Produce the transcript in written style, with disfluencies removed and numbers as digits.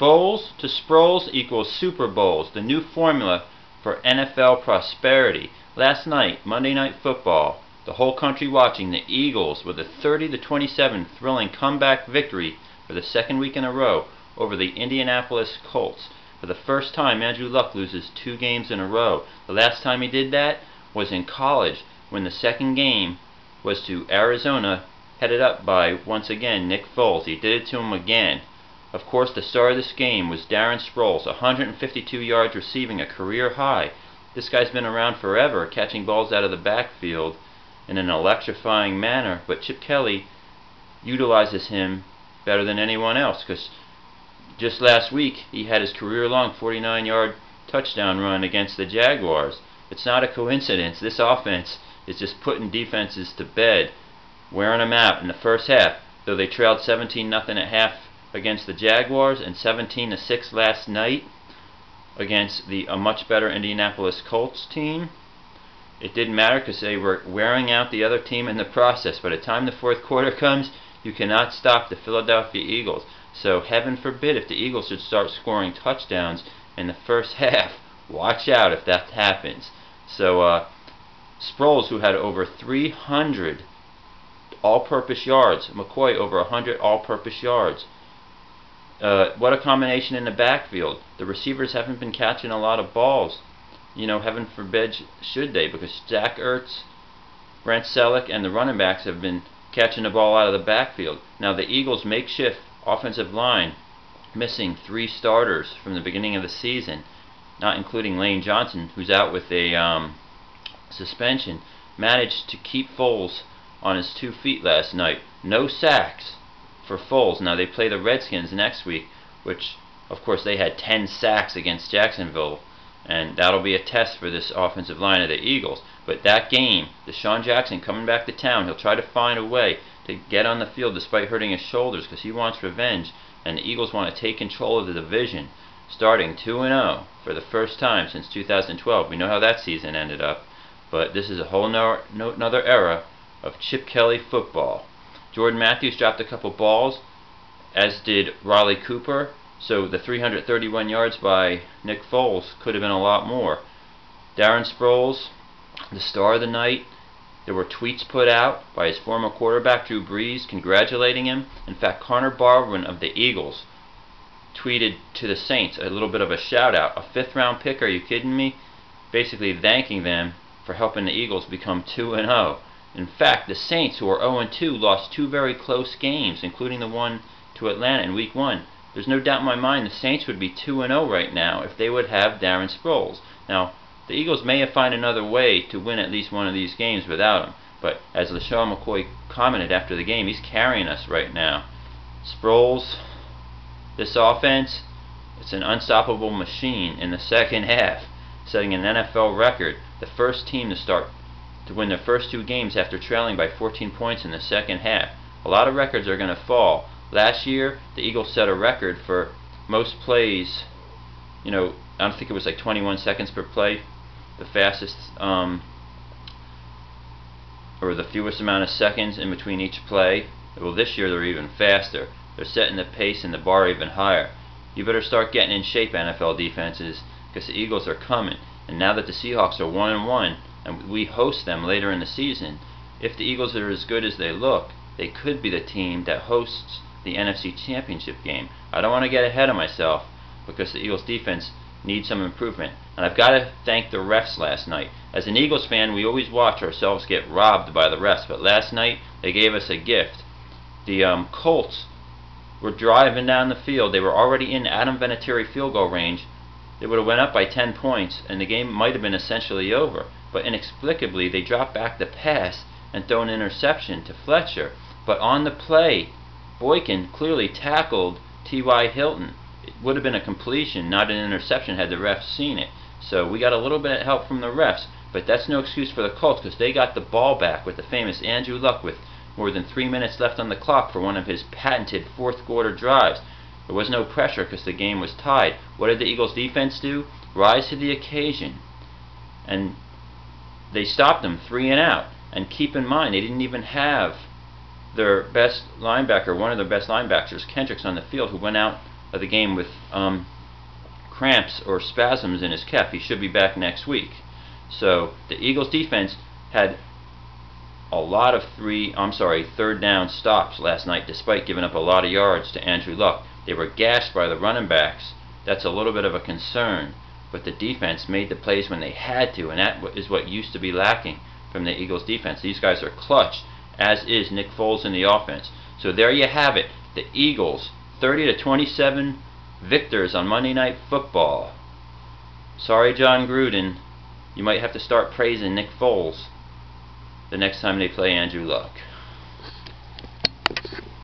Foles to Sproles equals Super Bowls, the new formula for NFL prosperity. Last night, Monday Night Football, the whole country watching, the Eagles with a 30-27 thrilling comeback victory for the second week in a row over the Indianapolis Colts. For the first time, Andrew Luck loses 2 games in a row. The last time he did that was in college, when the second game was to Arizona, headed up by, once again, Nick Foles. He did it to him again. Of course, the star of this game was Darren Sproles, 152 yards receiving, a career high. This guy's been around forever, catching balls out of the backfield in an electrifying manner, but Chip Kelly utilizes him better than anyone else, because just last week he had his career-long 49-yard touchdown run against the Jaguars. It's not a coincidence. This offense is just putting defenses to bed, wearing them out in the first half, though they trailed 17-0 at half against the Jaguars and 17-6 last night against a much better Indianapolis Colts team. It didn't matter because they were wearing out the other team in the process. By the time the fourth quarter comes, you cannot stop the Philadelphia Eagles. So heaven forbid if the Eagles should start scoring touchdowns in the first half. Watch out if that happens. So Sproles, who had over 300 all-purpose yards, McCoy over 100 all-purpose yards. What a combination in the backfield. The receivers haven't been catching a lot of balls. You know, heaven forbid should they, because Zach Ertz, Brent Selleck, and the running backs have been catching the ball out of the backfield. Now the Eagles' makeshift offensive line, missing 3 starters from the beginning of the season, not including Lane Johnson, who's out with a suspension, managed to keep Foles on his 2 feet last night. No sacks for Foles. Now they play the Redskins next week, which of course they had 10 sacks against Jacksonville, and that'll be a test for this offensive line of the Eagles. But that game, Deshaun Jackson coming back to town, he'll try to find a way to get on the field despite hurting his shoulders, because he wants revenge, and the Eagles want to take control of the division, starting 2-0 for the first time since 2012. We know how that season ended up, but this is a whole another era of Chip Kelly football. Jordan Matthews dropped a couple balls, as did Raleigh Cooper, so the 331 yards by Nick Foles could have been a lot more. Darren Sproles, the star of the night. There were tweets put out by his former quarterback Drew Brees congratulating him. In fact, Connor Barwin of the Eagles tweeted to the Saints a little bit of a shout out. A 5th-round pick, are you kidding me? Basically thanking them for helping the Eagles become 2-0. In fact, the Saints, who are 0-2, lost 2 very close games, including the one to Atlanta in Week 1. There's no doubt in my mind the Saints would be 2-0 right now if they would have Darren Sproles. Now, the Eagles may have found another way to win at least one of these games without him, but as LaShawn McCoy commented after the game, he's carrying us right now. Sproles, this offense, it's an unstoppable machine in the second half, setting an NFL record, the first team to win their first 2 games after trailing by 14 points in the second half. A lot of records are going to fall. Last year, the Eagles set a record for most plays, I don't think it was like 21 seconds per play, the fastest, or the fewest amount of seconds in between each play. Well, this year they're even faster. They're setting the pace and the bar even higher. You better start getting in shape, NFL defenses, because the Eagles are coming. And now that the Seahawks are 1-1, and we host them later in the season, if the Eagles are as good as they look, they could be the team that hosts the NFC Championship game. I don't want to get ahead of myself, because the Eagles defense needs some improvement. And I've got to thank the refs last night. As an Eagles fan, we always watch ourselves get robbed by the refs, but last night they gave us a gift. The Colts were driving down the field. They were already in Adam Vinatieri field goal range. They would have went up by 10 points, and the game might have been essentially over. But inexplicably, they dropped back the pass and throw an interception to Fletcher. But on the play, Boykin clearly tackled T.Y. Hilton. It would have been a completion, not an interception, had the refs seen it. So we got a little bit of help from the refs, but that's no excuse for the Colts, because they got the ball back with the famous Andrew Luck with more than 3 minutes left on the clock for one of his patented fourth-quarter drives. There was no pressure because the game was tied. What did the Eagles' defense do? Rise to the occasion. And they stopped them 3 and out. And keep in mind, they didn't even have their best linebacker, one of their best linebackers, Kendricks, on the field, who went out of the game with cramps or spasms in his calf. He should be back next week. So the Eagles defense had a lot of third down stops last night, despite giving up a lot of yards to Andrew Luck. They were gashed by the running backs. That's a little bit of a concern, but the defense made the plays when they had to, and that is what used to be lacking from the Eagles defense. These guys are clutch, as is Nick Foles in the offense. So there you have it. The Eagles 30-27 victors on Monday Night Football. Sorry, John Gruden. You might have to start praising Nick Foles the next time they play Andrew Luck.